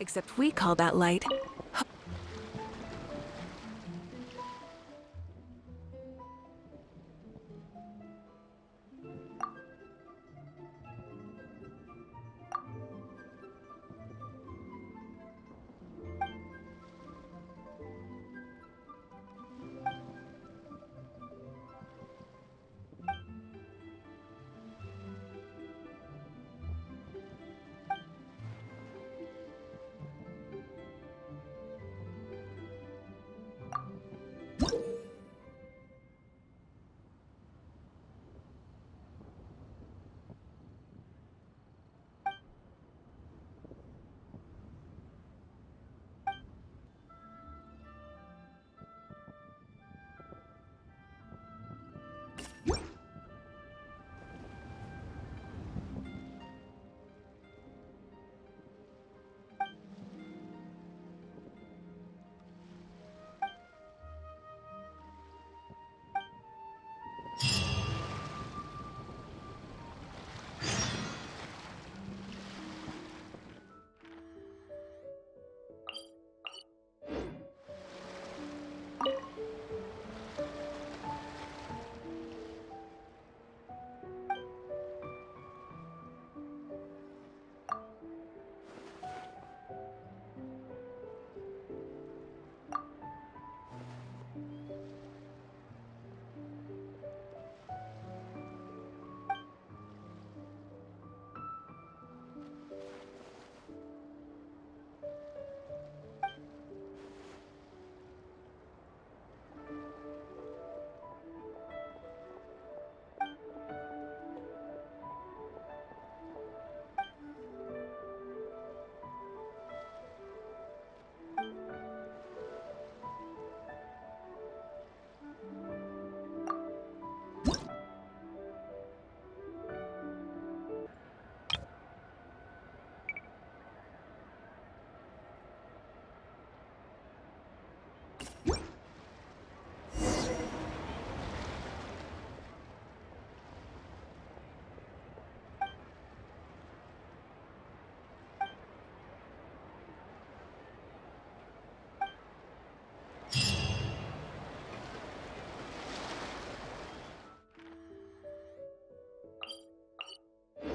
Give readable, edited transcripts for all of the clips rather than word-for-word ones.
Except we call that light.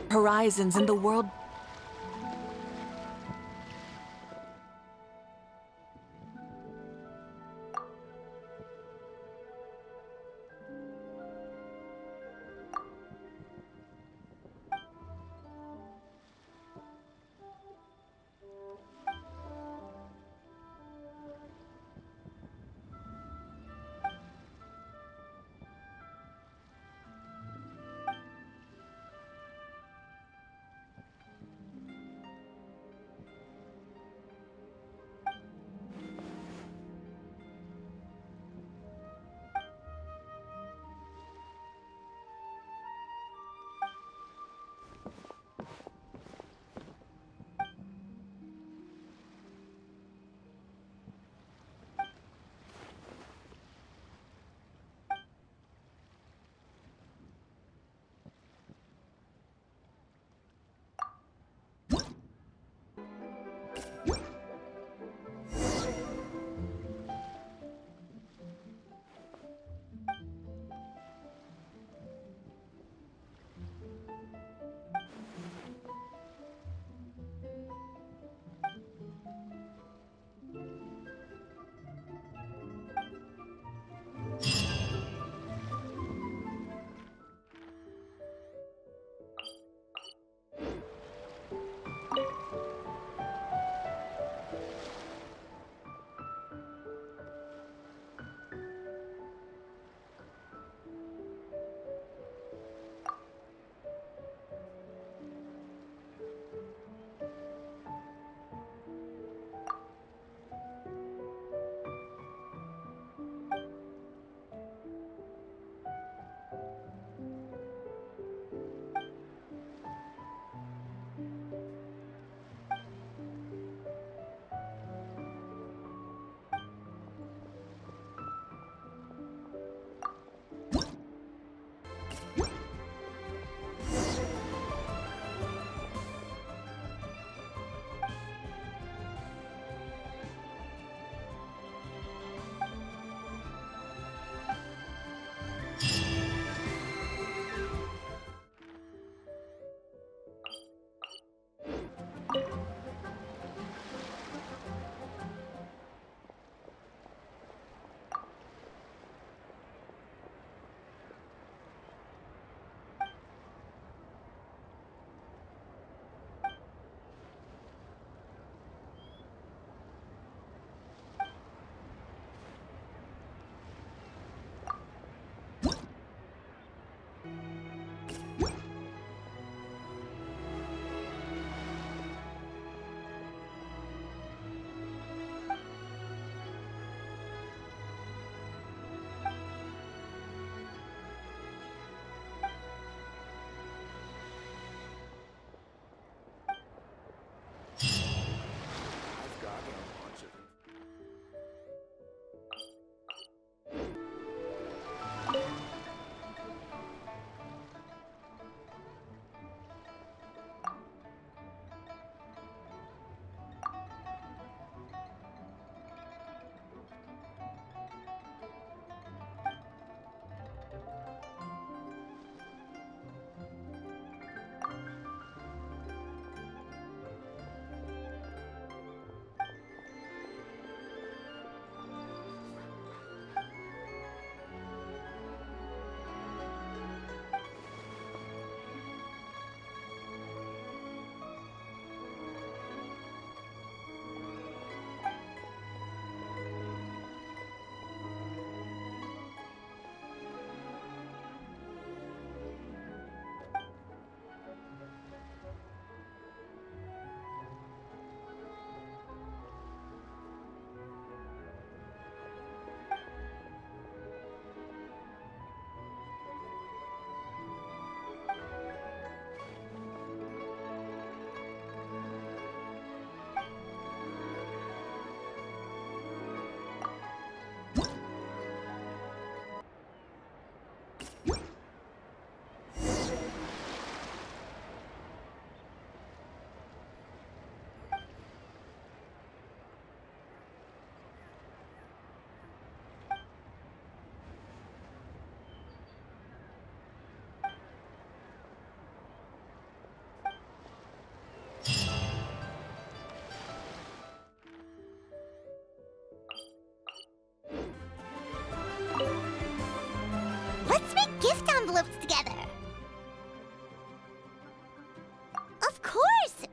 Horizons in the world.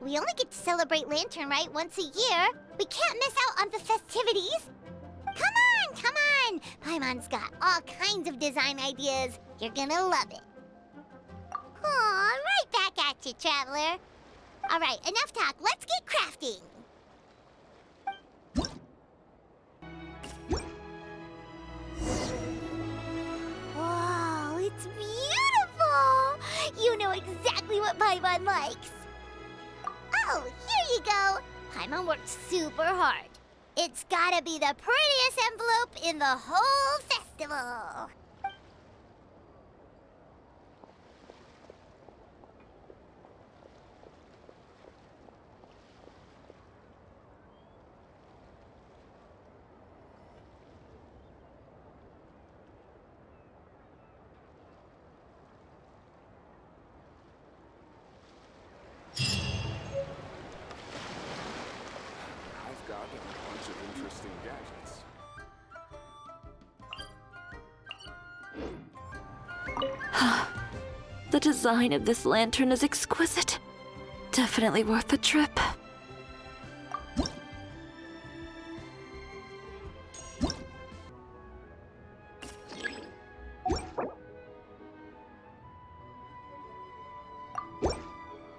We only get to celebrate Lantern Rite once a year. We can't miss out on the festivities. Come on! Paimon's got all kinds of design ideas. You're gonna love it. Aw, right back at you, Traveler. All right, enough talk. Let's get crafting. Whoa, it's beautiful! You know exactly what Paimon likes. Oh, here you go. Paimon worked super hard. It's gotta be the prettiest envelope in the whole festival. I've got a bunch of interesting gadgets. The design of this lantern is exquisite. Definitely worth the trip.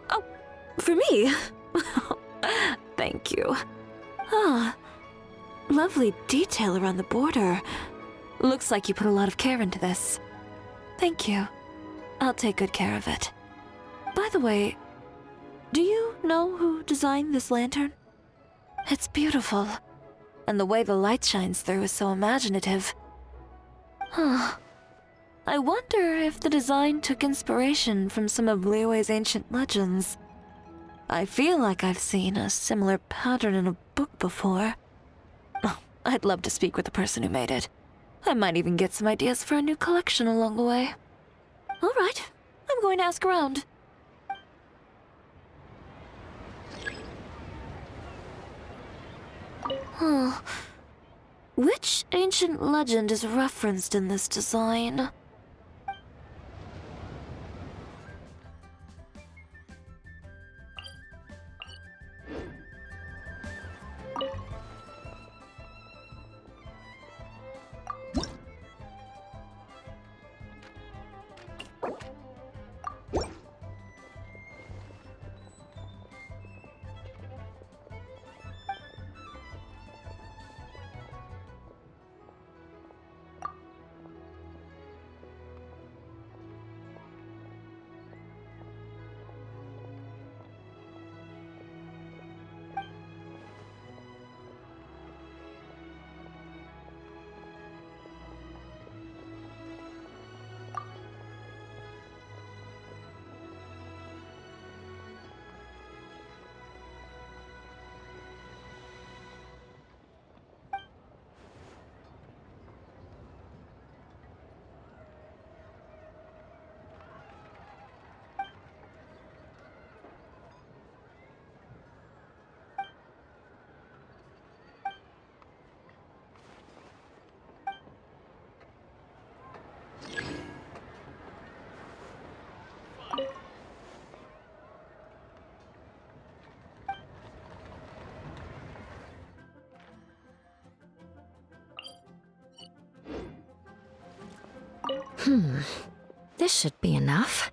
Oh, for me? Thank you. Ah, lovely detail around the border. Looks like you put a lot of care into this. Thank you. I'll take good care of it. By the way, do you know who designed this lantern? It's beautiful, and the way the light shines through is so imaginative. Huh. I wonder if the design took inspiration from some of Liyue's ancient legends. I feel like I've seen a similar pattern in a book before. Oh, I'd love to speak with the person who made it. I might even get some ideas for a new collection along the way. All right, I'm going to ask around. Huh. Which ancient legend is referenced in this design? This should be enough.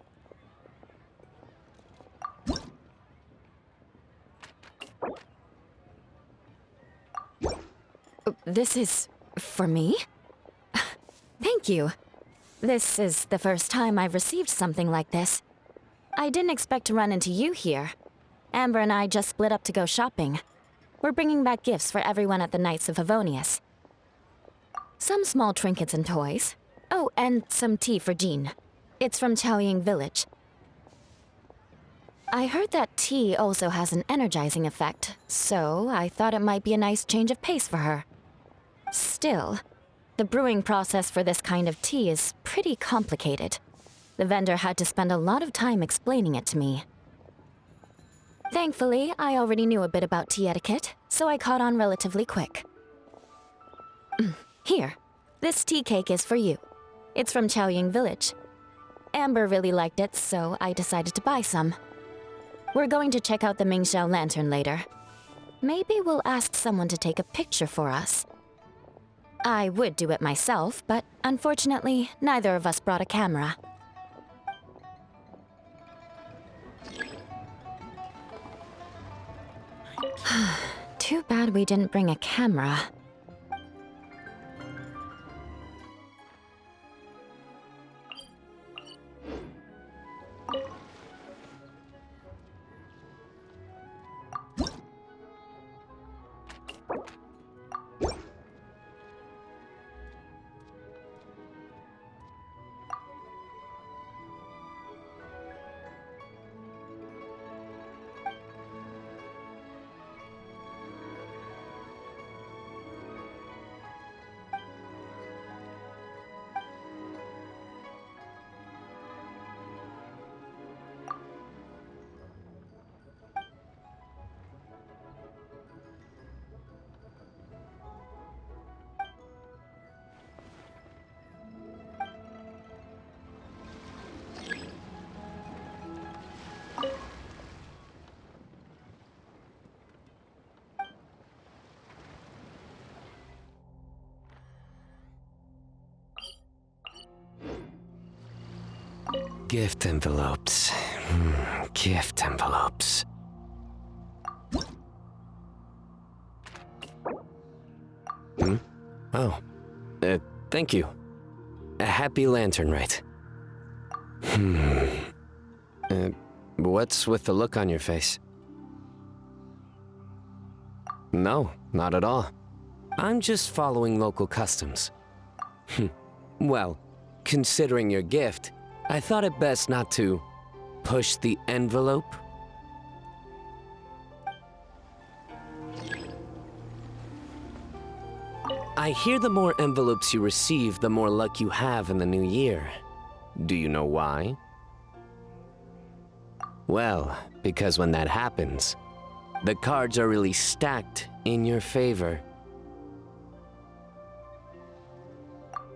This is for me? Thank you. This is the first time I've received something like this. I didn't expect to run into you here. Amber and I just split up to go shopping. We're bringing back gifts for everyone at the Knights of Favonius. Some small trinkets and toys. Oh, and some tea for Jean. It's from Chaoying Village. I heard that tea also has an energizing effect, so I thought it might be a nice change of pace for her. Still, the brewing process for this kind of tea is pretty complicated. The vendor had to spend a lot of time explaining it to me. Thankfully, I already knew a bit about tea etiquette, so I caught on relatively quick. Here, this tea cake is for you. It's from Chaoying Village. Amber really liked it, so I decided to buy some. We're going to check out the Mingxiao lantern later. Maybe we'll ask someone to take a picture for us. I would do it myself, but unfortunately, neither of us brought a camera. Too bad we didn't bring a camera. Gift envelopes. Gift envelopes. Oh. Thank you. A happy lantern, right? What's with the look on your face? No, not at all. I'm just following local customs. Well, considering your gift, I thought it best not to push the envelope. I hear the more envelopes you receive, the more luck you have in the new year. Do you know why? Well, because when that happens, the cards are really stacked in your favor.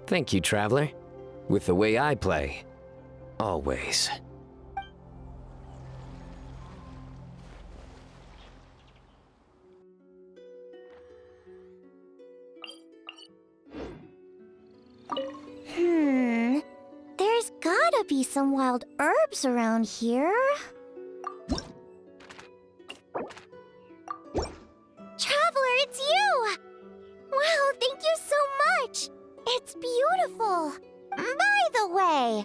Thank you, Traveler. With the way I play, always. There's gotta be some wild herbs around here. Traveler, it's you! Wow, thank you so much! It's beautiful! By the way,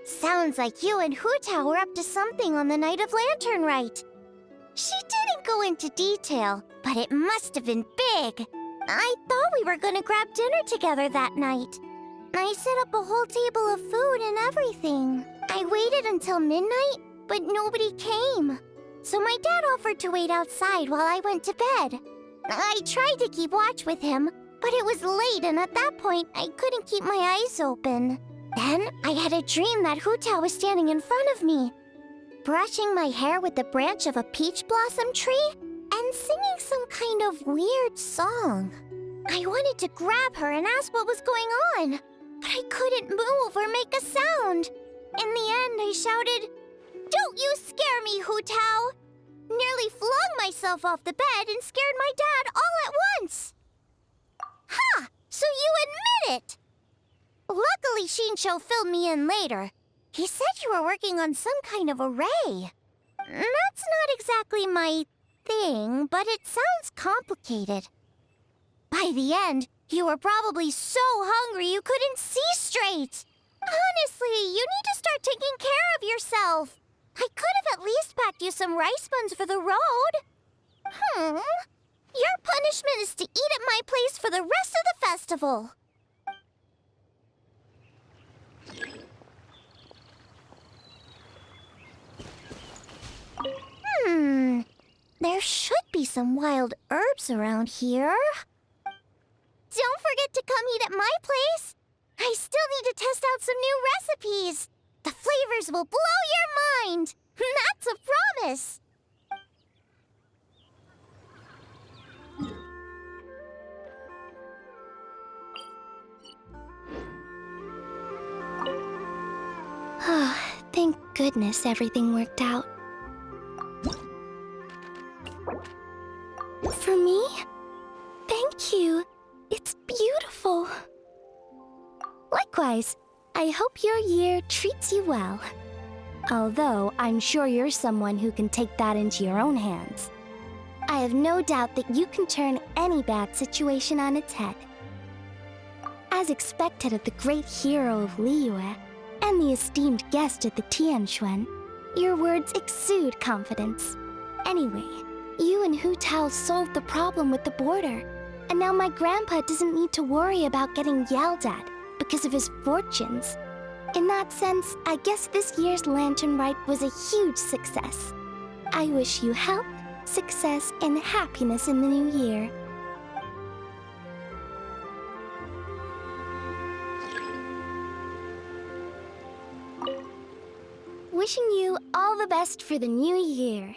sounds like you and Hu Tao were up to something on the night of Lantern Rite. She didn't go into detail, but it must have been big. I thought we were gonna grab dinner together that night. I set up a whole table of food and everything. I waited until midnight, but nobody came. So my dad offered to wait outside while I went to bed. I tried to keep watch with him, but it was late, and at that point, I couldn't keep my eyes open. Then, I had a dream that Hu Tao was standing in front of me, brushing my hair with the branch of a peach blossom tree, and singing some kind of weird song. I wanted to grab her and ask what was going on, but I couldn't move or make a sound. In the end, I shouted, "Don't you scare me, Hu Tao!" Nearly flung myself off the bed and scared my dad all at once. Ha! So you admit it! Luckily, Xingqiu filled me in later. He said you were working on some kind of array. That's not exactly my thing, but it sounds complicated. By the end, you were probably so hungry you couldn't see straight. Honestly, you need to start taking care of yourself. I could have at least packed you some rice buns for the road. Your punishment is to eat at my place for the rest of the festival. There should be some wild herbs around here. Don't forget to come eat at my place. I still need to test out some new recipes. The flavors will blow your mind. That's a promise. Thank goodness everything worked out. For me? Thank you. It's beautiful. Likewise, I hope your year treats you well. Although, I'm sure you're someone who can take that into your own hands. I have no doubt that you can turn any bad situation on its head. As expected of the great hero of Liyue, and the esteemed guest at the Tianquan, your words exude confidence. Anyway, you and Hu Tao solved the problem with the border, and now my grandpa doesn't need to worry about getting yelled at because of his fortunes. In that sense, I guess this year's Lantern Rite was a huge success. I wish you health, success, and happiness in the new year. Wishing you all the best for the new year.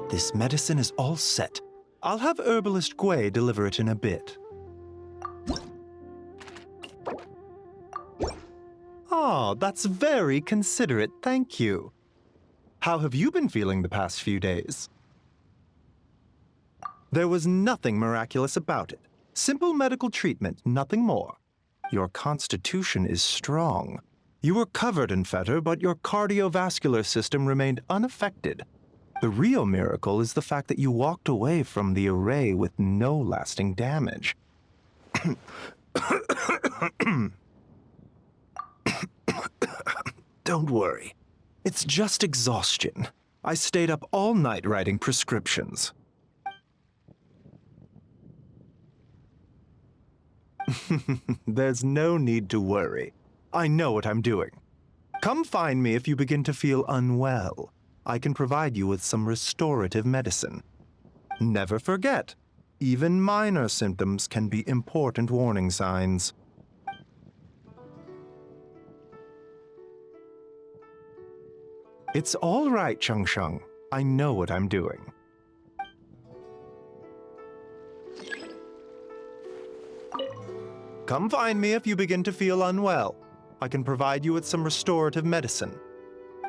This medicine is all set. I'll have herbalist Gui deliver it in a bit. Ah, that's very considerate, thank you. How have you been feeling the past few days? There was nothing miraculous about it. Simple medical treatment, nothing more. Your constitution is strong. You were covered in fetor, but your cardiovascular system remained unaffected. The real miracle is the fact that you walked away from the array with no lasting damage. Don't worry. It's just exhaustion. I stayed up all night writing prescriptions. There's no need to worry. I know what I'm doing. Come find me if you begin to feel unwell. I can provide you with some restorative medicine. Never forget, even minor symptoms can be important warning signs. It's all right, Changsheng. I know what I'm doing. Come find me if you begin to feel unwell. I can provide you with some restorative medicine.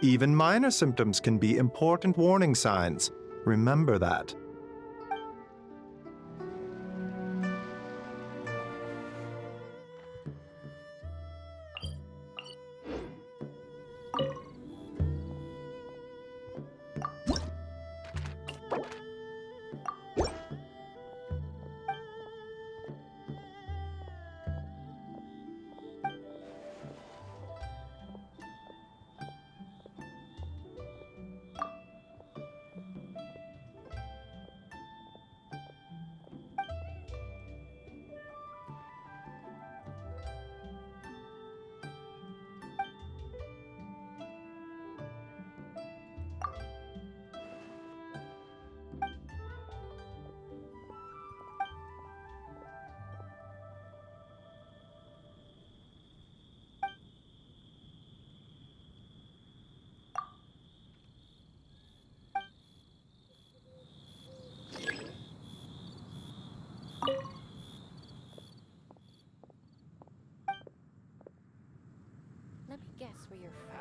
Even minor symptoms can be important warning signs. Remember that. Let me guess where you're from.